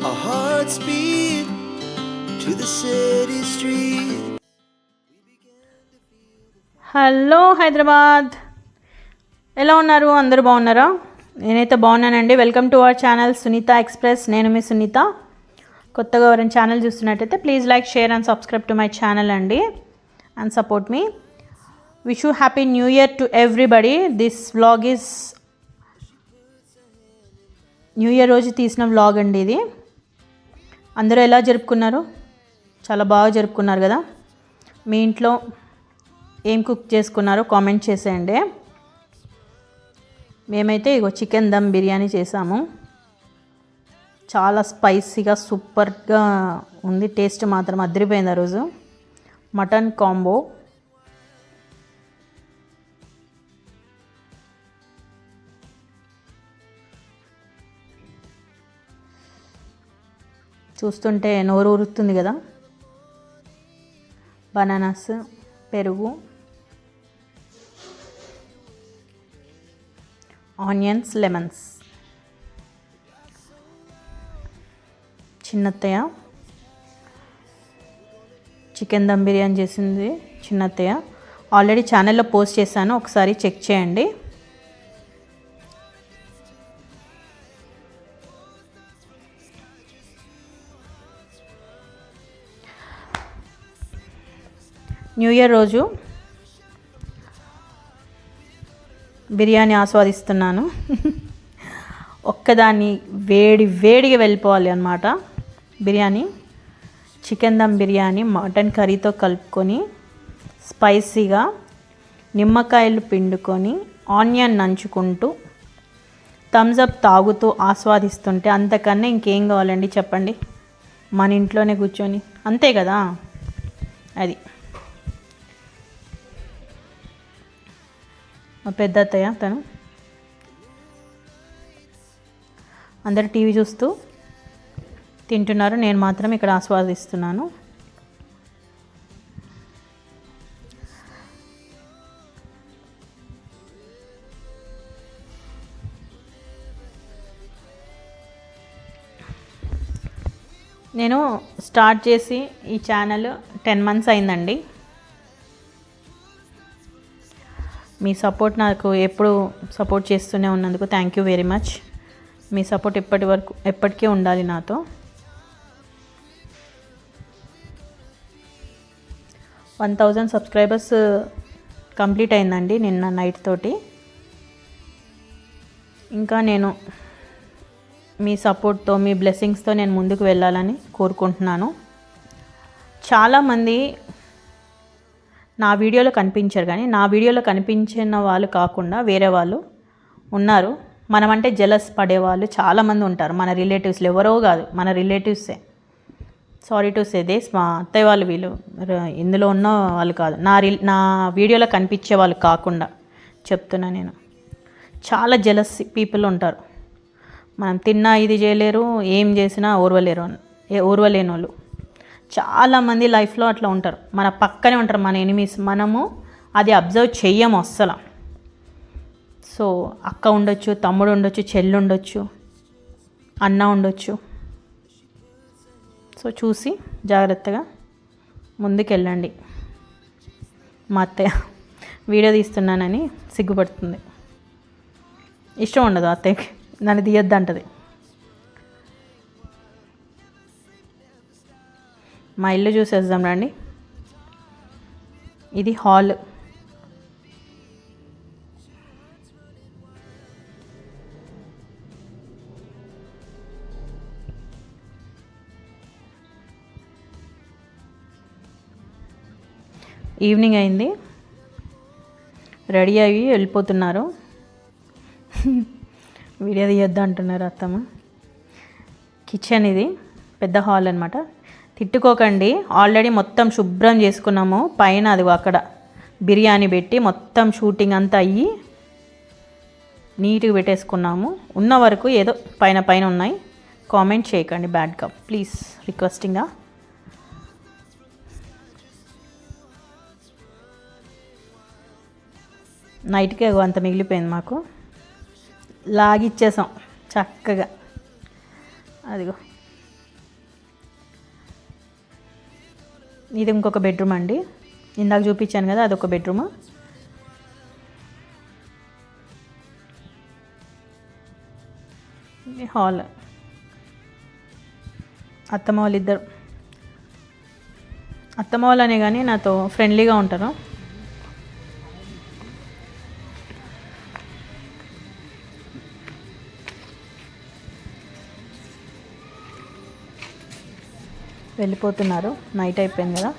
Our hearts beat to the city street. Hello Hyderabad, ఎలా ఉన్నారు? అందరూ బాగున్నారా? నేనైతే బాగున్నానండి. Welcome to our channel Sunitha express. నేను మీ సునీత. కొత్తగా ఎవరైనా ఛానల్ చూస్తున్నట్టయితే please like, share and subscribe to my channel అండి, అండ్ సపోర్ట్ మీ. Wish you happy new year to everybody. This vlog is new year రోజు తీసిన వ్లాగ్ అండి ఇది. అందరూ ఎలా జరుపుకున్నారు? చాలా బాగా జరుపుకున్నారు కదా. మీ ఇంట్లో ఏం కుక్ చేసుకున్నారో కామెంట్ చేసేయండి. మేమైతే ఇగో చికెన్ దమ్ బిర్యానీ చేసాము. చాలా స్పైసీగా సూపర్గా ఉంది. టేస్ట్ మాత్రం అదిరిపోయింది. ఆ రోజు మటన్ కాంబో. చూస్తుంటే నోరు ఊరుతుంది కదా. బనానాస్, పెరుగు, ఆనియన్స్, లెమన్స్. చిన్నత్తయ్య చికెన్ దమ్ బిర్యానీ చేసింది. చిన్నత్తయ్య ఆల్రెడీ ఛానల్లో పోస్ట్ చేశాను, ఒకసారి చెక్ చేయండి. న్యూ ఇయర్ రోజు బిర్యానీ ఆస్వాదిస్తున్నాను. ఒక్కదాన్ని వేడిగా వెళ్ళిపోవాలి అన్నమాట. బిర్యానీ, చికెన్ దమ్ బిర్యానీ మటన్ కర్రీతో కలుపుకొని స్పైసీగా నిమ్మకాయలు పిండుకొని ఆనియన్ నంచుకుంటూ థమ్స్ అప్ తాగుతూ ఆస్వాదిస్తుంటే అంతకన్నా ఇంకేం కావాలండి చెప్పండి. మన ఇంట్లోనే కూర్చొని, అంతే కదా. అది మా పెద్ద అత్తయ్య, తను అందరు టీవీ చూస్తూ తింటున్నారు, నేను మాత్రం ఇక్కడ ఆస్వాదిస్తున్నాను. నేను స్టార్ట్ చేసి ఈ ఛానల్ 10 months అయిందండి. మీ సపోర్ట్ నాకు ఎప్పుడు సపోర్ట్ చేస్తూనే ఉన్నందుకు thank you very much. Me support ఎప్పటికీ ఉండాలి నాతో. వన్ 1000 సబ్స్క్రైబర్స్ కంప్లీట్ అయిందండి నిన్న నైట్ తోటి. ఇంకా నేను మీ సపోర్ట్తో, మీ బ్లెస్సింగ్స్తో నేను ముందుకు వెళ్ళాలని కోరుకుంటున్నాను. చాలామంది నా వీడియోలో కనిపించారు, కానీ నా వీడియోలో కనిపించిన వాళ్ళు కాకుండా వేరే వాళ్ళు ఉన్నారు. మనమంటే జెలస్ పడేవాళ్ళు చాలామంది ఉంటారు. మన రిలేటివ్స్లో, ఎవరో కాదు, మన రిలేటివ్సే. సారీ టు సే దిస్, మా అత్తయ్య వాళ్ళు, వీళ్ళు ఇందులో ఉన్న వాళ్ళు కాదు, నా వీడియోలో కనిపించే వాళ్ళు కాకుండా చెప్తున్నా నేను. చాలా జెలస్ పీపుల్ ఉంటారు. మనం తిన్నా ఇది చేయలేరు, ఏం చేసినా ఓర్వలేని వాళ్ళు చాలామంది లైఫ్లో అట్లా ఉంటారు. మన పక్కనే ఉంటారు మన ఎనిమీస్. మనము అది అబ్జర్వ్ చెయ్యము అస్సలు. సో అక్క ఉండొచ్చు, తమ్ముడు ఉండొచ్చు, చెల్లి ఉండొచ్చు, అన్న ఉండొచ్చు. సో చూసి జాగ్రత్తగా ముందుకెళ్ళండి. మా అత్తయ్య వీడియో తీస్తున్నానని సిగ్గుపడుతుంది. ఇష్టం ఉండదు అత్తయ్యకి, నన్ను తీయొద్దంటది. మా ఇల్లు చూసేద్దాం రండి. ఇది హాల్. ఈవినింగ్ అయింది, రెడీ అయ్యి వెళ్ళిపోతున్నారు. వీడియో తీయొద్దు అంటున్నారు అత్తమ్మ. కిచెన్ ఇది, పెద్ద హాల్ అనమాట. తిట్టుకోకండి, ఆల్రెడీ మొత్తం శుభ్రం చేసుకున్నాము. పైన అది అక్కడ బిర్యానీ పెట్టి మొత్తం షూటింగ్ అంతా అయ్యి నీట్గా పెట్టేసుకున్నాము. ఉన్న వరకు ఏదో పైన ఉన్నాయి. కామెంట్ చేయకండి బ్యాడ్గా ప్లీజ్, రిక్వెస్టింగ్గా. నైట్కి అంత మిగిలిపోయింది మాకు, లాగిచ్చేసాం చక్కగా. అదిగో ఇది ఇంకొక బెడ్రూమ్ అండి, ఇందాక చూపించాను కదా అదొక బెడ్రూమ్. ఇది హాల్. అత్తమ్మ వాళ్ళు అనే కానీ నాతో ఫ్రెండ్లీగా ఉంటారు. వెళ్ళిపోతున్నారు, నైట్ అయిపోయింది కదా.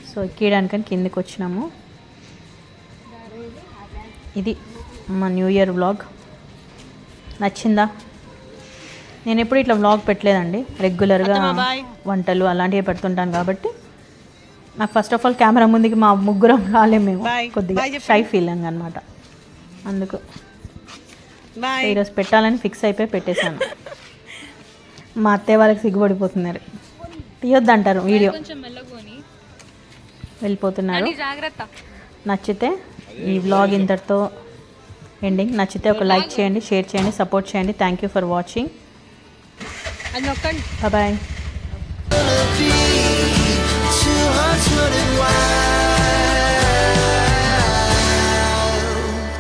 సో ఎక్కియడానికని కిందికి వచ్చినాము. ఇది మా న్యూ ఇయర్ వ్లాగ్. నచ్చిందా? నేను ఎప్పుడు ఇట్లా వ్లాగ్ పెట్టలేదండి, రెగ్యులర్గా వంటలు అలాంటివి పెడుతుంటాను కాబట్టి నాకు ఫస్ట్ ఆఫ్ ఆల్ కెమెరా ముందుకి మా ముగ్గురం రాలేము, మేము కొద్దిగా షై ఫీలింగ్ అనమాట. అందుకు ఈరోజు పెట్టాలని ఫిక్స్ అయిపోయి పెట్టేశాను. మా అత్తయ్య వాళ్ళకి సిగ్గుపడిపోతున్నారు, తీయొద్దు అంటారు వీడియో. వెళ్ళిపోతున్నారు. నచ్చితే ఈ వ్లాగ్ ఇంతటితో ఎండింగ్. నచ్చితే ఒక లైక్ చేయండి, షేర్ చేయండి, సపోర్ట్ చేయండి. Thank you for watching. Bye.